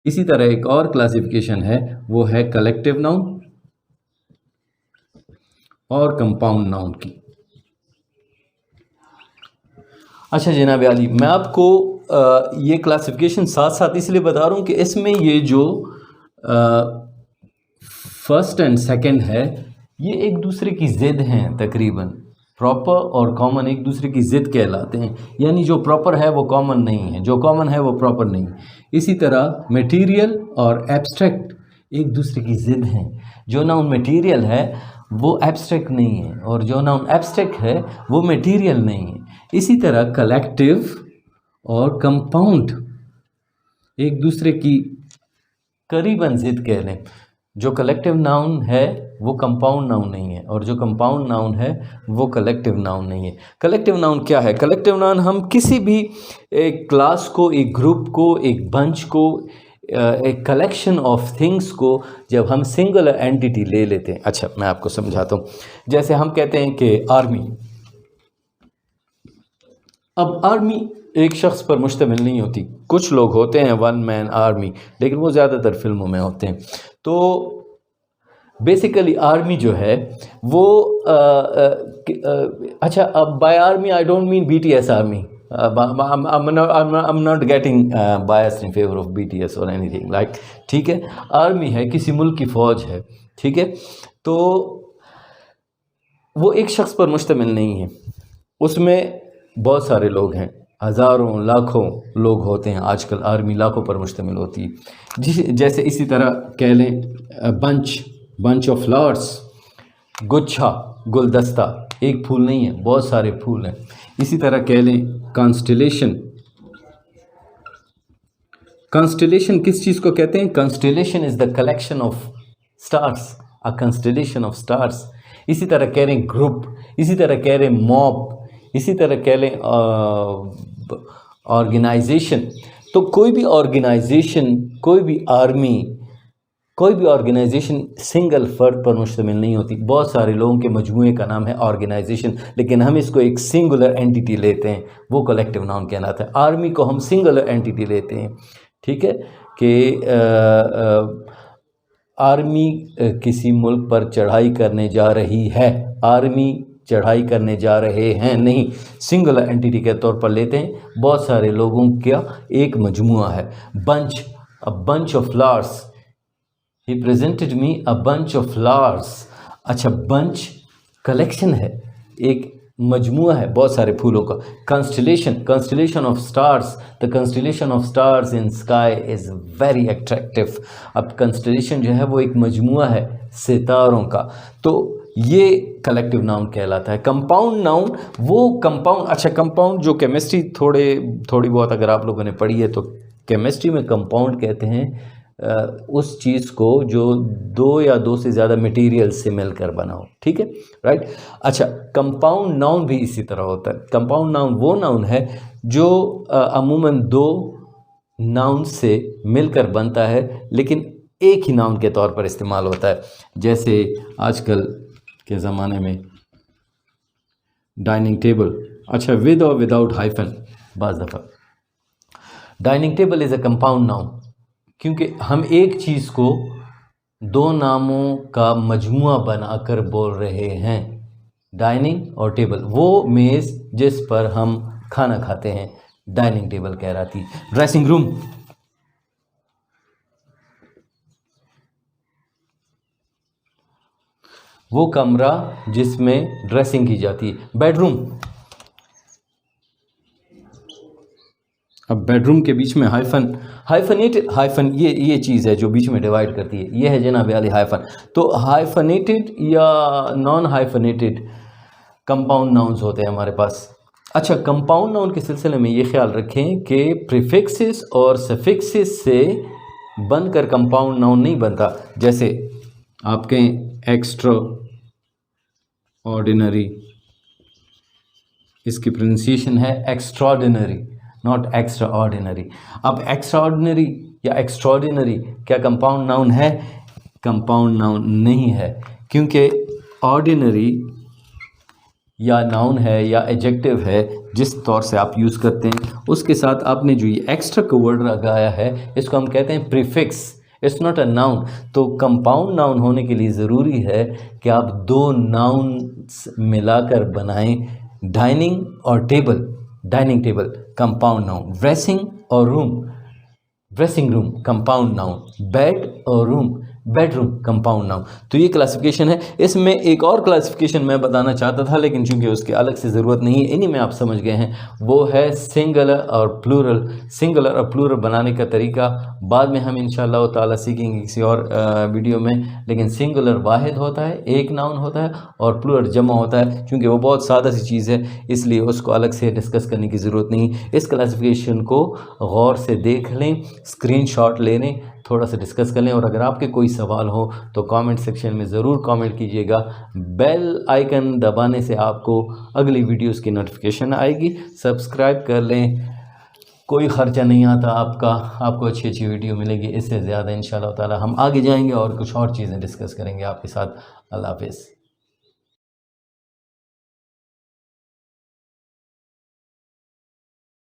इसी तरह एक और क्लासिफिकेशन है, वो है कलेक्टिव नाउन और कंपाउंड नाउन की। अच्छा जनाब अली, मैं आपको ये क्लासिफिकेशन साथ साथ इसलिए बता रहा हूँ कि इसमें ये जो फर्स्ट एंड सेकंड है, ये एक दूसरे की ज़िद हैं तकरीबन। प्रॉपर और कॉमन एक दूसरे की ज़िद कहलाते हैं, यानी जो प्रॉपर है वो कॉमन नहीं है, जो कॉमन है वो प्रॉपर नहीं। इसी तरह मटेरियल और एब्स्ट्रैक्ट एक दूसरे की ज़िद हैं। जो नाउन मटेरियल है वो एब्स्ट्रैक्ट नहीं है, और जो नाउन एब्स्ट्रैक्ट है वो मटेरियल नहीं है। इसी तरह कलेक्टिव और कंपाउंड एक दूसरे की करीबन ज़िद कह लें। जो कलेक्टिव नाउन है वो कंपाउंड नाउन नहीं है, और जो कंपाउंड नाउन है वो कलेक्टिव नाउन नहीं है। कलेक्टिव नाउन क्या है? कलेक्टिव नाउन हम किसी भी एक क्लास को, एक ग्रुप को, एक बंच को, एक कलेक्शन ऑफ थिंग्स को जब हम सिंगुलर एंटिटी ले लेते हैं। अच्छा मैं आपको समझाता हूँ। जैसे हम कहते हैं कि आर्मी, अब आर्मी एक शख्स पर मुश्तमिल नहीं होती। कुछ लोग होते हैं वन मैन आर्मी, लेकिन वो ज़्यादातर फिल्मों में होते हैं। तो बेसिकली आर्मी जो है वो अच्छा, अब by army I don't mean BTS army. I'm not getting biased in favor of BTS or anything like, ठीक है। आर्मी है किसी मुल्क की फ़ौज है, ठीक है। तो वो एक शख्स पर मुश्तमिल नहीं है, उसमें बहुत सारे लोग हैं, हज़ारों लाखों लोग होते हैं। आजकल आर्मी लाखों पर मुश्तमिल होती है। जैसे इसी तरह कह लें बंच ऑफ फ्लावर्स, गुच्छा, गुलदस्ता, एक फूल नहीं है, बहुत सारे फूल हैं। इसी तरह कह लें कॉन्स्टेलेशन। कॉन्स्टेलेशन किस चीज़ को कहते हैं? Constellation is the collection of stars, a constellation of stars. इसी तरह कह रहे हैं ग्रुप, इसी तरह कह रहे हैं मॉब, इसी तरह कह लें ऑर्गेनाइजेशन। तो कोई भी ऑर्गेनाइजेशन, कोई भी आर्मी, कोई भी ऑर्गेनाइजेशन सिंगल फर्द पर मुश्तमिल नहीं होती, बहुत सारे लोगों के मजमूए का नाम है ऑर्गेनाइजेशन। लेकिन हम इसको एक सिंगुलर एंटिटी लेते हैं, वो कलेक्टिव नाउन कहलाता है। आर्मी को हम सिंगुलर एंटिटी लेते हैं, ठीक है, कि आर्मी किसी मुल्क पर चढ़ाई करने जा रही है, आर्मी चढ़ाई करने जा रहे हैं नहीं, सिंगुलर एंटिटी के तौर पर लेते हैं। बहुत सारे लोगों का एक मजमुआ है। Bunch, a bunch of flowers, he presented me a bunch of flowers. अच्छा, बंच कलेक्शन है, एक मजमुआ है बहुत सारे फूलों का। Constellation, constellation of stars, the constellation of stars in sky is very attractive. अब कंस्टेलेशन जो है वो एक मजमुआ है सितारों का, तो ये कलेक्टिव नाउन कहलाता है। कंपाउंड नाउन, वो कंपाउंड, अच्छा कंपाउंड जो केमिस्ट्री थोड़ी बहुत अगर आप लोगों ने पढ़ी है तो केमिस्ट्री में कंपाउंड कहते हैं उस चीज़ को जो दो या दो से ज़्यादा मटेरियल से मिलकर बना हो, ठीक है, राइट। अच्छा, कंपाउंड नाउन भी इसी तरह होता है। कंपाउंड नाउन वो नाउन है जो अमूमन दो नाउन से मिलकर बनता है, लेकिन एक ही नाउन के तौर पर इस्तेमाल होता है। जैसे आजकल के ज़माने में डाइनिंग टेबल, अच्छा विद और विदाउट हाइफन, बाज़ दफ़ा dining table is a compound noun, क्योंकि हम एक चीज़ को दो नामों का मजमुआ बनाकर बोल रहे हैं। डाइनिंग और टेबल, वो मेज़ जिस पर हम खाना खाते हैं, डाइनिंग टेबल कहलाती। ड्रेसिंग रूम, वो कमरा जिसमें ड्रेसिंग की जाती है। बेडरूम, अब बेडरूम के बीच में हाइफनेटेड, हाइफन ये चीज़ है जो बीच में डिवाइड करती है, ये है जनाब वाली हाइफन। तो हाइफनेटेड या नॉन हाइफनेटेड कंपाउंड नाउन्स होते हैं हमारे पास। अच्छा, कंपाउंड नाउन के सिलसिले में ये ख्याल रखें कि प्रीफिक्सेस और सफिक्सेस से बनकर कंपाउंड नाउन नहीं बनता। जैसे आप कहें एक्स्ट्रा ऑर्डिनरी, इसकी प्रोनाउंसिएशन है एक्स्ट्राऑर्डिनरी, नॉट एक्स्ट्रा ऑर्डिनरी। अब एक्स्ट्राऑर्डिनरी या एक्स्ट्राऑर्डिनरी क्या कंपाउंड नाउन है? कंपाउंड नाउन नहीं है, क्योंकि ऑर्डिनरी या नाउन है या एडजेक्टिव है जिस तौर से आप यूज़ करते हैं उसके साथ आपने जो ये एक्स्ट्रा वर्ड लगाया है इसको हम कहते हैं prefix. It's not a noun. तो कंपाउंड नाउन होने के लिए ज़रूरी है कि आप दो नाउन्स मिलाकर बनाएं, डाइनिंग और table. Dining table compound noun, dressing और room, dressing room compound noun, bed और रूम, बेडरूम कंपाउंड नाउन। तो ये क्लासिफिकेशन है। इसमें एक और क्लासिफिकेशन मैं बताना चाहता था लेकिन चूंकि उसकी अलग से ज़रूरत नहीं है, इन्हीं में आप समझ गए हैं, वो है सिंगुलर और प्लूरल। सिंगुलर और प्लूरल बनाने का तरीका बाद में हम इंशाअल्लाह ताला सीखेंगे किसी और वीडियो में। लेकिन सिंगुलर वाहिद होता है, एक नाउन होता है, और प्लूरल जमा होता है। चूँकि वो बहुत सादा सी चीज़ है इसलिए उसको अलग से डिस्कस करने की ज़रूरत नहीं। इस क्लासिफिकेशन को गौर से देख लें, स्क्रीनशॉट ले लें, थोड़ा सा डिस्कस कर लें, और अगर आपके कोई सवाल हो तो कमेंट सेक्शन में ज़रूर कमेंट कीजिएगा। बेल आइकन दबाने से आपको अगली वीडियोस की नोटिफिकेशन आएगी। सब्सक्राइब कर लें, कोई ख़र्चा नहीं आता आपका, आपको अच्छी अच्छी वीडियो मिलेगी। इससे ज़्यादा इंशाअल्लाह ताला हम आगे जाएंगे और कुछ और चीज़ें डिस्कस करेंगे आपके साथ। अल्लाह हाफ़िज़।